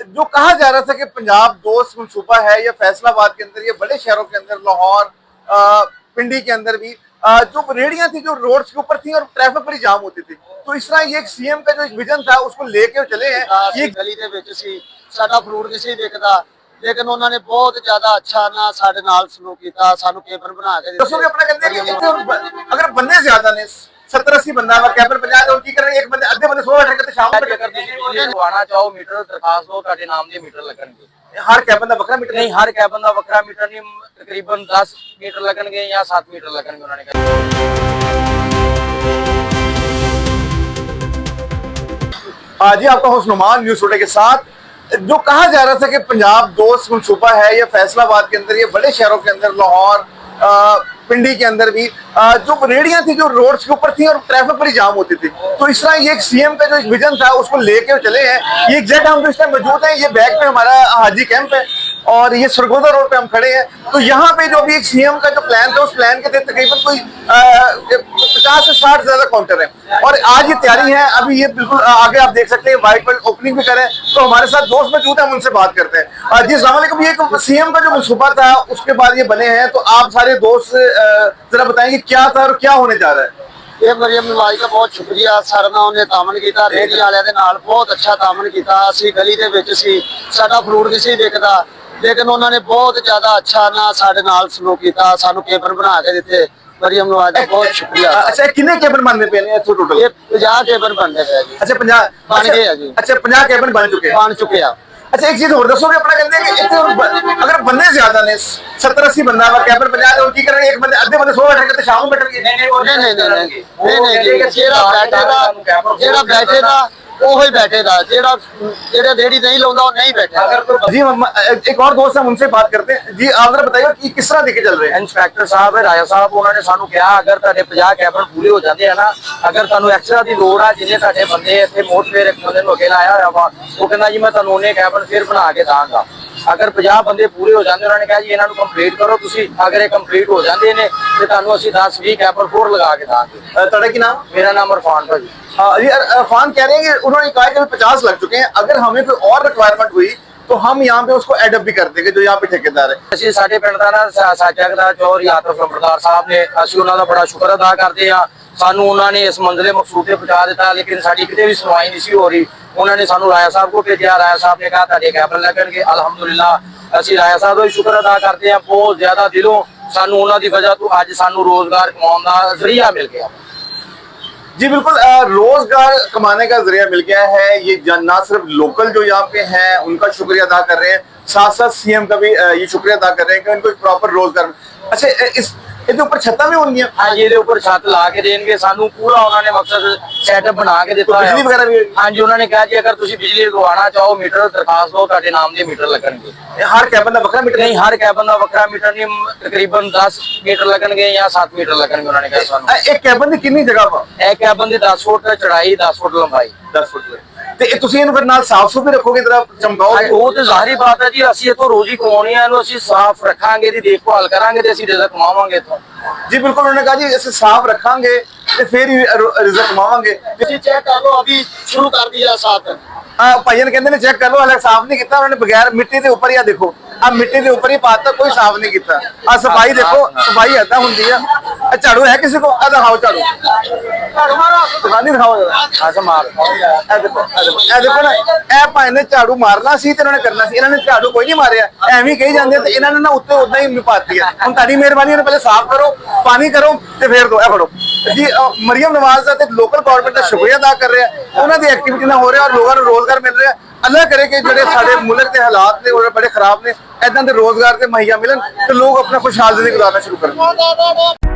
जो कहा जा रहा था कि पंजाब दोस्त मनसूबा है या फैसलाबाद के अंदर, ये बड़े शहरों के अंदर, लाहौर, पिंडी के अंदर भी जो रेहड़ियां थी जो रोड्स के ऊपर थी और ट्रैफिक बड़ी जाम होती थी, तो इस तरह ये एक सीएम का जो एक विजन था उसको लेके चले हैं। ये गली ਦੇ ਵਿੱਚ ਸੀ ਸਾਡਾ ਫਰੂਟ ਨਹੀਂ ਸੀ ਵਿਕਦਾ, लेकिन उन्होंने बहुत ज्यादा अच्छा ना साडे नाल सलूक किया, सानू केबन बना के दसोगे अपना कहते हैं कि अगर बंदे ज्यादा ने 70-80 बंदा कैबन 50 और की कर रहे, एक बंदे अद्धे बंदे 100 बैठ के शाम को अगर ਤੁਸੀਂ ਲਗਵਾਉਣਾ ਚਾਹੋ ਮੀਟਰ ਦਰਖਾਸਤ ਦਿਓ, ਤੁਹਾਡੇ ਨਾਮ ਦੇ ਮੀਟਰ ਲੱਗਣਗੇ। हर कैबन का बकरा मीटर नहीं, हर कैबन का ਵੱਖਰਾ ਮੀਟਰ नहीं, तकरीबन 10 मीटर लगनगे या 7 मीटर लगनगे उन्होंने कहा। जी आपका हुस्नुमान न्यूज़ टुडे के साथ। जो कहा जा रहा था कि पंजाब दोस्त मनसूबा है या फैसलाबाद के अंदर, ये बड़े शहरों के अंदर, लाहौर, पिंडी के अंदर भी जो रेहड़ियां थी जो रोड्स के ऊपर थी और ट्रैफिक बड़ी जाम होती थी, तो इस तरह ये एक सीएम का जो एक विजन था उसको लेके चले हैं। ये एग्जैक्ट हम इस टाइम मौजूद हैं, ये बैक पे हमारा हाजी कैंप है और ये सरगोदा रोड पे हम खड़े हैं। तो यहाँ पे जो भी एक सीएम का जो प्लान था, उस प्लान के तहत तकरीबन कोई 50 से 60 ज्यादा काउंटर है और आज ये तैयारी है। अभी ये बिल्कुल आगे आप देख सकते हैं, व्हाइट वर्ल्ड ओपनिंग भी करें। तो हमारे साथ दोस्त मौजूद है, हम उनसे बात करते हैं। जी अस्सलाम वालेकुम। ये सीएम का जो मनसूबा था उसके बाद ये बने हैं, तो आप सारे दोस्त जरा बताएंगे क्या था और क्या होने जा रहा है। ਇਹ ਮਰੀਮ ਨਵਾਜ਼ ਦਾ ਬਹੁਤ ਸ਼ੁਕਰੀਆ ਸਰ ਨਾਲ, ਉਹਨੇ ਤਾਮਨ ਕੀਤਾ, ਰੇਹੜੀ ਵਾਲਿਆਂ ਦੇ ਨਾਲ ਬਹੁਤ ਅੱਛਾ ਤਾਮਨ ਕੀਤਾ। ਅਸੀਂ ਗਲੀ ਦੇ ਵਿੱਚ ਸੀ, ਸਾਡਾ ਫਰੂਟ ਨਹੀਂ ਸੀ ਵਿਕਦਾ, लेकिन उन्होंने बहुत ज्यादा अच्छा ना साडे नाल सलूक किया, सानू केबन बना के दिते। मरियम नवाज का बहुत शुक्रिया। अच्छा कितने केबन बनने पे हैं टोटल? ये 50 केबन बनने पे जी। अच्छा 50 बन गए जी। अच्छा 50 केबन बन चुके हैं। अच्छा एक चीज और दसोगे अपना कहते हैं कि अगर बंदे ज्यादा ने 70-80 बंदा कैबन 50 और की कर रहे, एक बंदे अद्धे बंदे 100 बैठ के शाम को बैठ के नहीं जेड़ा बैठे दा ओही बैठेगा, जेड़ा रेहड़ी नहीं लाउंदा वो नहीं बैठेगा। जी एक और दोस्त है, उनसे बात करते हैं। जी आप जरा बताइए कि किस तरह लेके चल रहे हैं। इंस्पैक्टर साहब राजा साहब उन्होंने सानू कहा अगर ਤੁਹਾਡੇ 50 कैबन पूरे हो जाते हैं ना, अगर ਤੁਹਾਨੂੰ एक्स्ट्रा ਦੀ ਲੋੜ ਆ, ਜਿੰਨੇ ਤੁਹਾਡੇ ਬੰਦੇ ਇੱਥੇ ਮੋਟ ਫੇਰ ਇੱਕ ਬੰਦੇ ਨੂੰ ਅੱਗੇ ਲਾਇਆ ਹੋਇਆ ਵਾ, ਉਹ ਕਹਿੰਦਾ ਜੀ ਮੈਂ ਤੁਹਾਨੂੰ ਉਹਨੇ कैबन ਫਿਰ ਬਣਾ ਕੇ ਦਾਂਗਾ। अगर 50 ਬੰਦੇ ਪੂਰੇ ਹੋ ਜਾਂਦੇ, ਉਹਨਾਂ ਨੇ ਕਿਹਾ ਜੀ ਇਹਨਾਂ ਨੂੰ ਕੰਪਲੀਟ ਕਰੋ ਤੁਸੀਂ, ਅਗਰ ਇਹ ਕੰਪਲੀਟ ਹੋ ਜਾਂਦੇ ਨੇ ਤੇ ਤੁਹਾਨੂੰ ਅਸੀਂ 10-20 कैबन ਹੋਰ ਲਗਾ ਕੇ ਦਾਂਗੇ। ਤੁਹਾਡਾ ਕੀ ਨਾਮ? मेरा नाम इरफान भाजी। इरफान कह रहे हैं कि उन्होंने कहा कि 50 लग चुके हैं, अगर हमें कोई और रिक्वायरमेंट हुई तो हम यहाँ पे उसको एडअप भी कर देंगे जो यहाँ पे ठेकेदार है। ਅਸੀਂ ਸਾਡੇ ਪਿੰਡ ਦਾ ਨਾ ਸਾਜਾ ਦਾ ਚੌਧਰੀ ਆਤਫ ਲੰਬੜਦਾਰ ਸਾਹਿਬ ਨੇ, ਅਸੀਂ ਉਹਨਾਂ ਦਾ ਬੜਾ ਸ਼ੁਕਰ ਅਦਾ ਕਰਦੇ ਆ। ਸਾਨੂੰ ਉਹਨਾਂ ਨੇ ਇਸ ਮੰਜ਼ਿਲੇ ਮਕਸੂਦ ਤੇ ਪਹੁੰਚਾ ਦਿੱਤਾ, ਲੇਕਿਨ ਸਾਡੀ ਕਿਤੇ ਵੀ ਸੁਣਵਾਈ ਨਹੀਂ ਸੀ ਹੋ ਰਹੀ। ਉਹਨਾਂ ਨੇ ਸਾਨੂੰ ਰਾਇਆ ਸਾਹਿਬ ਕੋਲ ਭੇਜਿਆ, ਰਾਇਆ ਸਾਹਿਬ ਨੇ ਕਹਾ ਤੁਹਾਡੇ कैबन ਲੱਗਣਗੇ। ਅਲਹਮਦੁਲਿਲਾ ਅਸੀਂ ਰਾਇਆ ਸਾਹਿਬ ਦਾ ਵੀ ਸ਼ੁਕਰ ਅਦਾ ਕਰਦੇ ਆ ਬਹੁਤ ਜ਼ਿਆਦਾ ਦਿਲੋਂ। ਸਾਨੂੰ ਉਹਨਾਂ ਦੀ ਵਜ੍ਹਾ ਤੋਂ ਅੱਜ ਸਾਨੂੰ ਰੋਜ਼ਗਾਰ ਕਮਾਉਣ ਦਾ ਜ਼ਰੀਆ ਮਿਲ ਗਿਆ। जी बिल्कुल, रोजगार कमाने का जरिया मिल गया है। ये ना सिर्फ लोकल जो यहाँ पे हैं उनका शुक्रिया अदा कर रहे हैं, साथ साथ सीएम का भी ये शुक्रिया अदा कर रहे हैं कि उनको एक प्रॉपर रोजगार। अच्छा इस ਇਹਦੇ ਉੱਪਰ ਛੱਤਾਂ ਵੀ ਹੋਣਗੀਆਂ? ਹਾਂਜੀ ਇਹਦੇ ਉੱਪਰ ਛੱਤ ਲਾ ਕੇ ਦੇਣਗੇ ਸਾਨੂੰ, ਪੂਰਾ ਉਹਨਾਂ ਨੇ ਮਕਸਦ ਸੈਟਅਪ ਬਣਾ ਕੇ ਦਿੱਤਾ। ਬਿਜਲੀ ਵਗੈਰਾ ਵੀ? ਹਾਂਜੀ ਉਹਨਾਂ ਨੇ ਕਿਹਾ ਜੀ ਅਗਰ ਤੁਸੀਂ ਬਿਜਲੀ ਲਗਵਾਉਣਾ ਚਾਹੋ ਮੀਟਰ ਦਰਖਾਸਤ ਦਿਓ, ਤੁਹਾਡੇ ਨਾਮ ਦੇ ਮੀਟਰ ਲੱਗਣਗੇ। हर कैबन का बकरा मीटर? नहीं, हर कैबन का ਵੱਖਰਾ ਮੀਟਰ नहीं, तकरीबन 10 मीटर लगनगे या 7 मीटर लगनगे उन्होंने कहा ਸਾਨੂੰ। एक कैबन की कितनी जगह पर? एक कैबन ਦੀ 10 ਫੁੱਟ ਚੜਾਈ, 10 ਫੁੱਟ ਲੰਬਾਈ। 10 ਫੁੱਟ ਤੇ ਤੁਸੀਂ ਇਹਨੂੰ ਫਿਰ ਨਾਲ ਸਾਫ਼ ਸੁਥਰਾ ਰੱਖੋਗੇ, ਜਰਾ ਚਮਕਾਓਗੇ? ਉਹ ਤੇ ਜ਼ਾਹਰੀ ਬਾਤ ਹੈ ਜੀ, ਅਸੀਂ ਇਥੋਂ ਰੋਜ਼ੀ ਕਮਾਉਣੀ ਹੈ, ਇਹਨੂੰ ਅਸੀਂ ਸਾਫ਼ ਰੱਖਾਂਗੇ, ਦੀ ਦੇਖਭਾਲ ਕਰਾਂਗੇ ਤੇ ਅਸੀਂ ਰਿਜ਼ਕ ਕਮਾਵਾਂਗੇ ਇਥੋਂ। जी बिल्कुल, उन्होंने कहा जी इसे साफ रखेंगे तो फिर ही रिजल्ट कमावांगे। चेक कर लो, अभी शुरू कर दिया साफ। भाईया कहते ने चेक कर लो, हालांकि साफ नहीं किया उन्होंने, बगैर मिट्टी के ऊपर ही देखो, अब मिट्टी के ऊपर ही पाता, कोई साफ नहीं किया। सफाई देखो, सफाई ऐसा होती है। झाड़ू है किसी को? दिखाओ झाड़ू, दिखाओ देखो ना, ए भाई ने झाड़ू मारना सी ते इन्होंने करना सी, इन्होंने झाड़ू कोई नहीं मारिया, एवं कही जाते ते इन्होंने ना उत्ते उदा ही पाती है। हुण तुहाडी मेहरबानी, पहले साफ करो, पानी करो ते फिर दो। फड़ो जी मरियम नवाज का लोकल गवर्नमेंट का शुक्रिया अदा कर रहे हैं, उन्होंने एक्टिविटी हो रहा और लोगों को रोजगार मिल रहा है। अल्लाह करे कि जो साडे मुल्क के हालात ने बड़े खराब ने, इदां दे रोजगार ते मुहैया मिलन तो लोग अपना खुशहाल जिंदगी गुजारना शुरू करें।